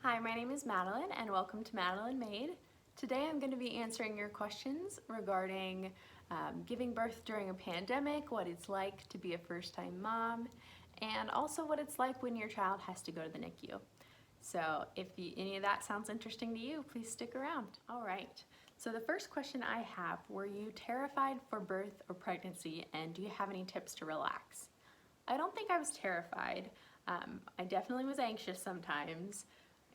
Hi, my name is Madeline and welcome to Madeline Made. Today I'm going to be answering your questions regarding giving birth during a pandemic, what it's like to be a first-time mom, and also what it's like when your child has to go to the NICU. So if any of that sounds interesting to you, please stick around. All right, so the first question I have, were you terrified for birth or pregnancy, and do you have any tips to relax? I don't think I was terrified. I definitely was anxious sometimes.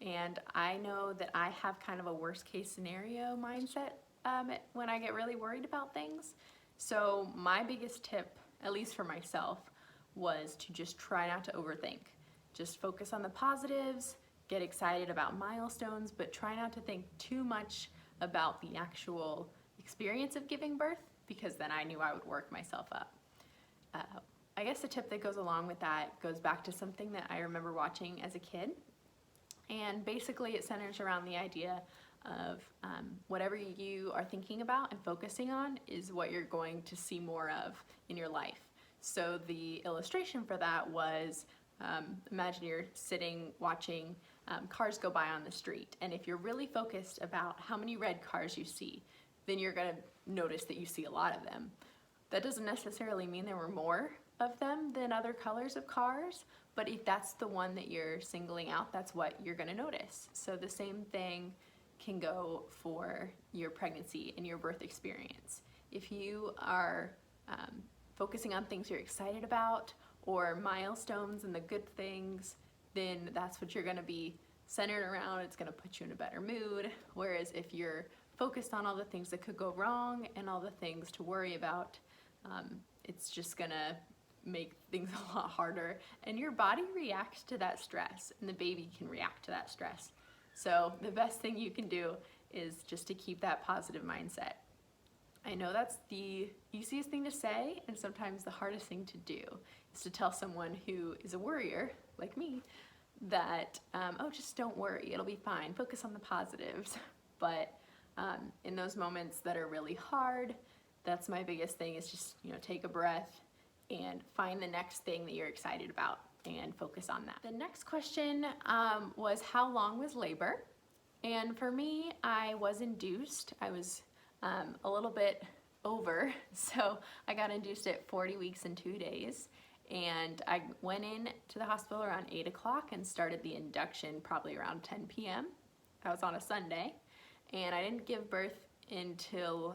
And I know that I have kind of a worst case scenario mindset when I get really worried about things. So my biggest tip, at least for myself, was to just try not to overthink. Just focus on the positives, get excited about milestones, but try not to think too much about the actual experience of giving birth, because then I knew I would work myself up. I guess the tip that goes along with that goes back to something that I remember watching as a kid. And basically it centers around the idea of whatever you are thinking about and focusing on is what you're going to see more of in your life. So the illustration for that was, imagine you're sitting watching cars go by on the street. And if you're really focused about how many red cars you see, then you're gonna notice that you see a lot of them. That doesn't necessarily mean there were more of them than other colors of cars, but if that's the one that you're singling out, that's what you're gonna notice. So the same thing can go for your pregnancy and your birth experience. If you are focusing on things you're excited about or milestones and the good things, then that's what you're gonna be centered around. It's gonna put you in a better mood. Whereas if you're focused on all the things that could go wrong and all the things to worry about, it's just gonna make things a lot harder, and your body reacts to that stress and the baby can react to that stress. So the best thing you can do is just to keep that positive mindset. I know that's the easiest thing to say and sometimes the hardest thing to do is to tell someone who is a worrier like me that oh, just don't worry, it'll be fine, focus on the positives. But in those moments that are really hard, that's my biggest thing, is just, take a breath and find the next thing that you're excited about and focus on that. The next question was, how long was labor? And for me, I was induced. I was a little bit over, so I got induced at 40 weeks and 2 days. And I went in to the hospital around 8 o'clock and started the induction probably around 10 p.m. That was on a Sunday. And I didn't give birth until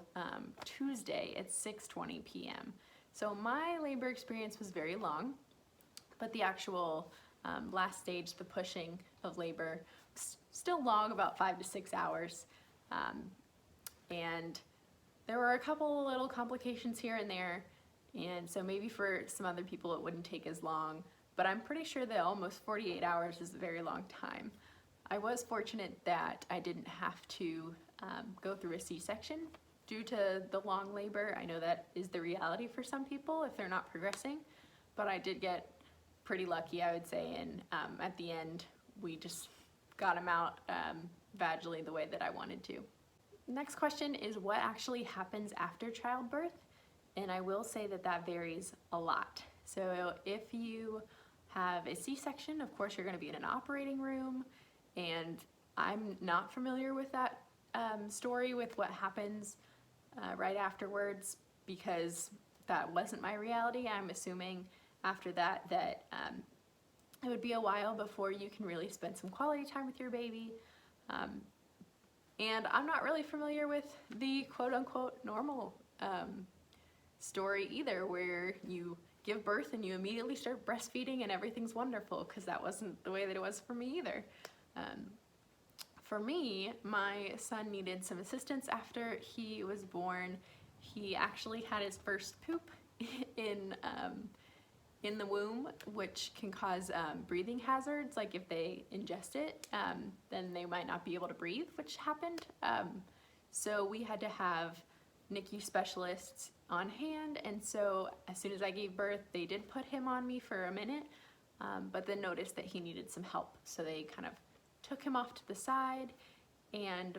Tuesday at 6:20 p.m. So my labor experience was very long, but the actual last stage, the pushing of labor, was still long, about 5 to 6 hours. And there were a couple little complications here and there, and so maybe for some other people it wouldn't take as long, but I'm pretty sure that almost 48 hours is a very long time. I was fortunate that I didn't have to go through a C-section due to the long labor. I know that is the reality for some people if they're not progressing, but I did get pretty lucky, I would say, and at the end we just got him out vaginally the way that I wanted to. Next question is, what actually happens after childbirth? And I will say that that varies a lot. So if you have a C-section, of course you're going to be in an operating room, and I'm not familiar with that story with what happens right afterwards, because that wasn't my reality. I'm assuming after that it would be a while before you can really spend some quality time with your baby. And I'm not really familiar with the quote-unquote normal story either, where you give birth and you immediately start breastfeeding and everything's wonderful, because that wasn't the way that it was for me either. For me, my son needed some assistance after he was born. He actually had his first poop in the womb, which can cause breathing hazards. Like if they ingest it, then they might not be able to breathe, which happened. So we had to have NICU specialists on hand, and so as soon as I gave birth, they did put him on me for a minute, but then noticed that he needed some help. So they kind of took him off to the side and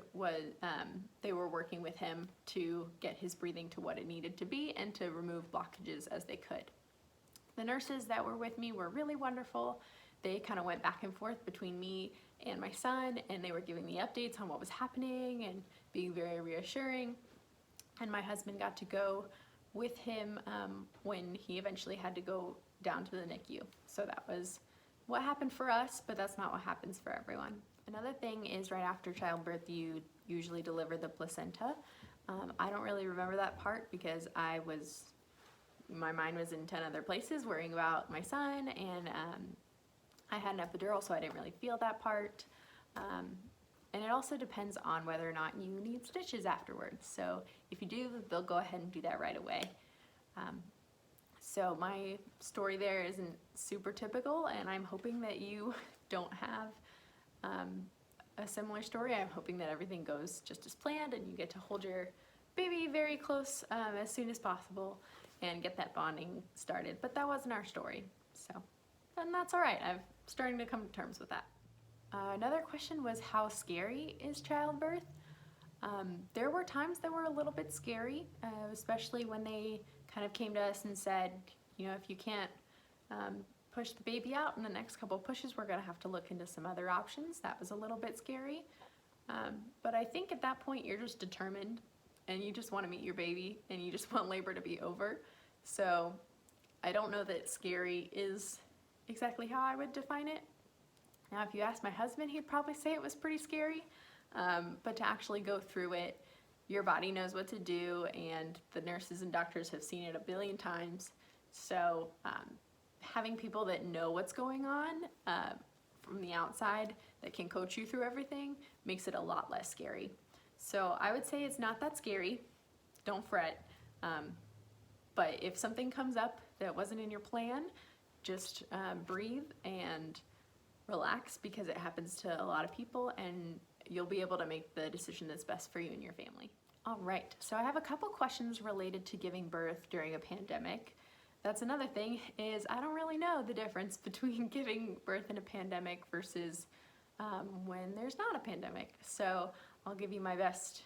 they were working with him to get his breathing to what it needed to be and to remove blockages as they could. The nurses that were with me were really wonderful. they kind of went back and forth between me and my son, and they were giving me updates on what was happening and being very reassuring. And my husband got to go with him when he eventually had to go down to the NICU. So that was what happened for us, but that's not what happens for everyone. Another thing is right after childbirth, you usually deliver the placenta. I don't really remember that part because my mind was in 10 other places worrying about my son, and I had an epidural, so I didn't really feel that part. And it also depends on whether or not you need stitches afterwards. So if you do, they'll go ahead and do that right away. So my story there isn't super typical, and I'm hoping that you don't have a similar story. I'm hoping that everything goes just as planned and you get to hold your baby very close as soon as possible and get that bonding started. But that wasn't our story, and that's all right. I'm starting to come to terms with that. Another question was, how scary is childbirth? There were times that were a little bit scary, especially when they kind of came to us and said, if you can't push the baby out in the next couple pushes, we're gonna have to look into some other options. That was a little bit scary. But I think at that point you're just determined and you just wanna meet your baby and you just want labor to be over. So I don't know that scary is exactly how I would define it. Now, if you ask my husband, he'd probably say it was pretty scary, but to actually go through it, your body knows what to do, and the nurses and doctors have seen it a billion times. So having people that know what's going on from the outside that can coach you through everything makes it a lot less scary. So I would say it's not that scary. Don't fret. But if something comes up that wasn't in your plan, just breathe and relax, because it happens to a lot of people, and you'll be able to make the decision that's best for you and your family. All right, so I have a couple questions related to giving birth during a pandemic. That's another thing, is I don't really know the difference between giving birth in a pandemic versus when there's not a pandemic. So I'll give you my best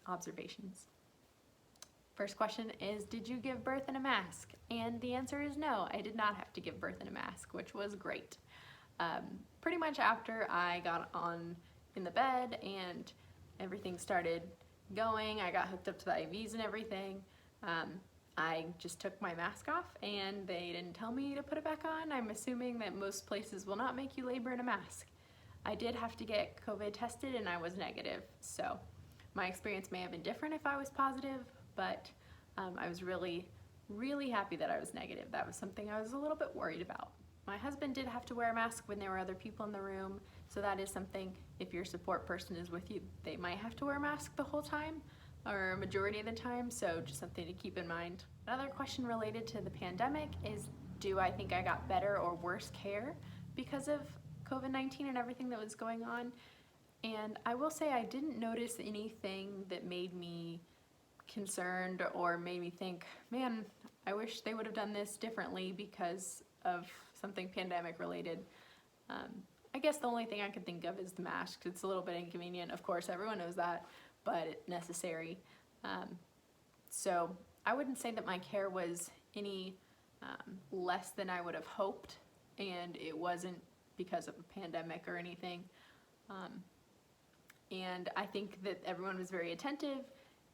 observations. First question is, did you give birth in a mask? And the answer is no, I did not have to give birth in a mask, which was great. Pretty much after I got on in the bed and everything started going, I got hooked up to the IVs and everything, I just took my mask off and they didn't tell me to put it back on. I'm assuming that most places will not make you labor in a mask. I did have to get COVID tested and I was negative, so my experience may have been different if I was positive, but I was really happy that I was negative. That was something I was a little bit worried about. My husband did have to wear a mask when there were other people in the room, so that is something, if your support person is with you, they might have to wear a mask the whole time, or a majority of the time, so just something to keep in mind. Another question related to the pandemic is, do I think I got better or worse care because of COVID-19 and everything that was going on? And I will say I didn't notice anything that made me concerned or made me think, man, I wish they would have done this differently because of something pandemic related. I guess the only thing I could think of is the masks. It's a little bit inconvenient, of course, everyone knows that, but necessary. So I wouldn't say that my care was any less than I would have hoped, and it wasn't because of a pandemic or anything. And I think that everyone was very attentive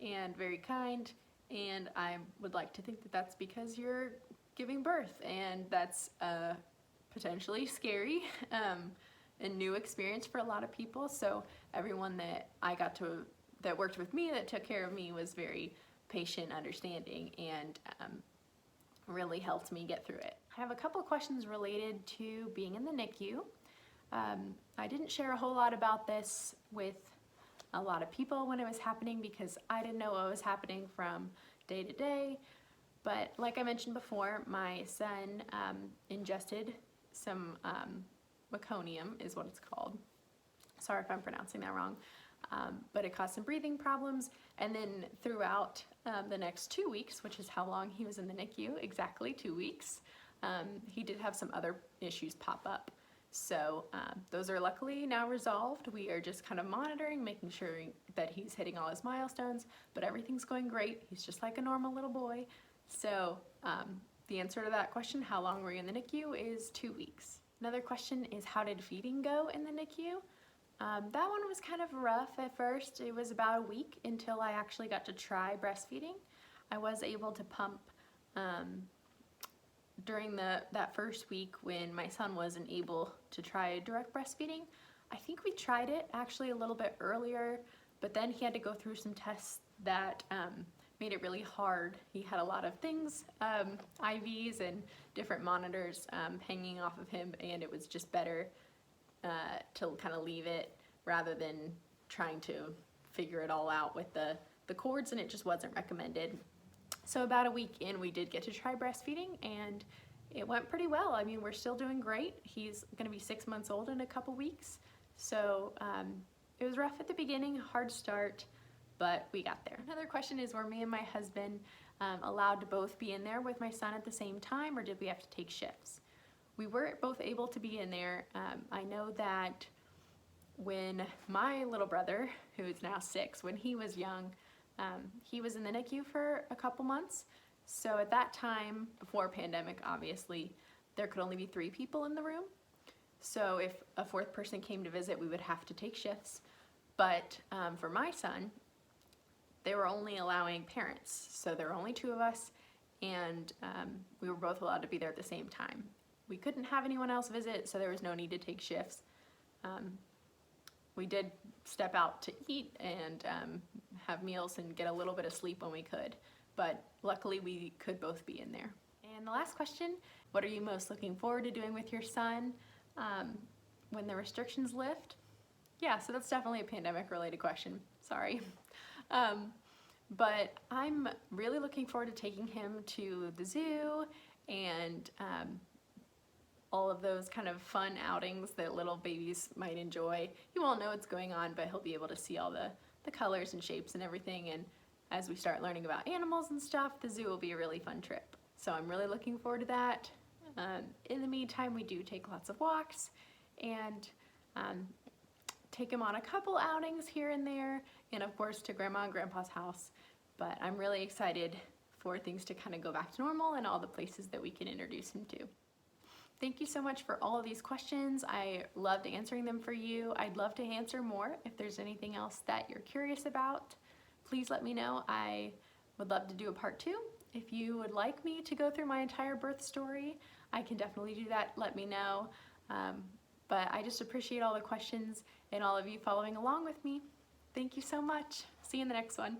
and very kind, and I would like to think that that's because you're giving birth, and that's potentially scary and new experience for a lot of people. So everyone that that worked with me, that took care of me, was very patient, understanding, and really helped me get through it. I have a couple of questions related to being in the NICU. I didn't share a whole lot about this with a lot of people when it was happening because I didn't know what was happening from day to day. But like I mentioned before, my son ingested some meconium, is what it's called. Sorry if I'm pronouncing that wrong. But it caused some breathing problems, and then throughout the next 2 weeks, which is how long he was in the NICU, exactly 2 weeks, he did have some other issues pop up. So those are luckily now resolved. We are just kind of monitoring, making sure that he's hitting all his milestones, but everything's going great. He's just like a normal little boy. So the answer to that question, how long were you in the NICU, is 2 weeks. Another question is, how did feeding go in the NICU? That one was kind of rough at first. It was about a week until I actually got to try breastfeeding. I was able to pump during that first week when my son wasn't able to try direct breastfeeding. I think we tried it actually a little bit earlier, but then he had to go through some tests that made it really hard. He had a lot of things, IVs and different monitors hanging off of him, and it was just better to kind of leave it rather than trying to figure it all out with the cords, and it just wasn't recommended. So about a week in, we did get to try breastfeeding, and it went pretty well. I mean, we're still doing great. He's gonna be 6 months old in a couple weeks. So it was rough at the beginning, hard start, but we got there. Another question is, were me and my husband allowed to both be in there with my son at the same time, or did we have to take shifts? We were both able to be in there. I know that when my little brother, who is now 6, when he was young, he was in the NICU for a couple months. So at that time, before pandemic, obviously, there could only be 3 people in the room. So if a 4th person came to visit, we would have to take shifts. But for my son, they were only allowing parents. So there were only 2 of us, and we were both allowed to be there at the same time. We couldn't have anyone else visit, so there was no need to take shifts. We did step out to eat and have meals and get a little bit of sleep when we could, but luckily we could both be in there. And the last question, what are you most looking forward to doing with your son when the restrictions lift? Yeah, so that's definitely a pandemic related question, sorry. But I'm really looking forward to taking him to the zoo and all of those kind of fun outings that little babies might enjoy. He won't know what's going on, but he'll be able to see all the colors and shapes and everything. And as we start learning about animals and stuff, the zoo will be a really fun trip. So I'm really looking forward to that. In the meantime, we do take lots of walks and take him on a couple outings here and there, and of course to Grandma and Grandpa's house. But I'm really excited for things to kind of go back to normal and all the places that we can introduce him to. Thank you so much for all of these questions. I loved answering them for you. I'd love to answer more. If there's anything else that you're curious about, please let me know. I would love to do a part 2. If you would like me to go through my entire birth story, I can definitely do that. Let me know. But I just appreciate all the questions and all of you following along with me. Thank you so much. See you in the next one.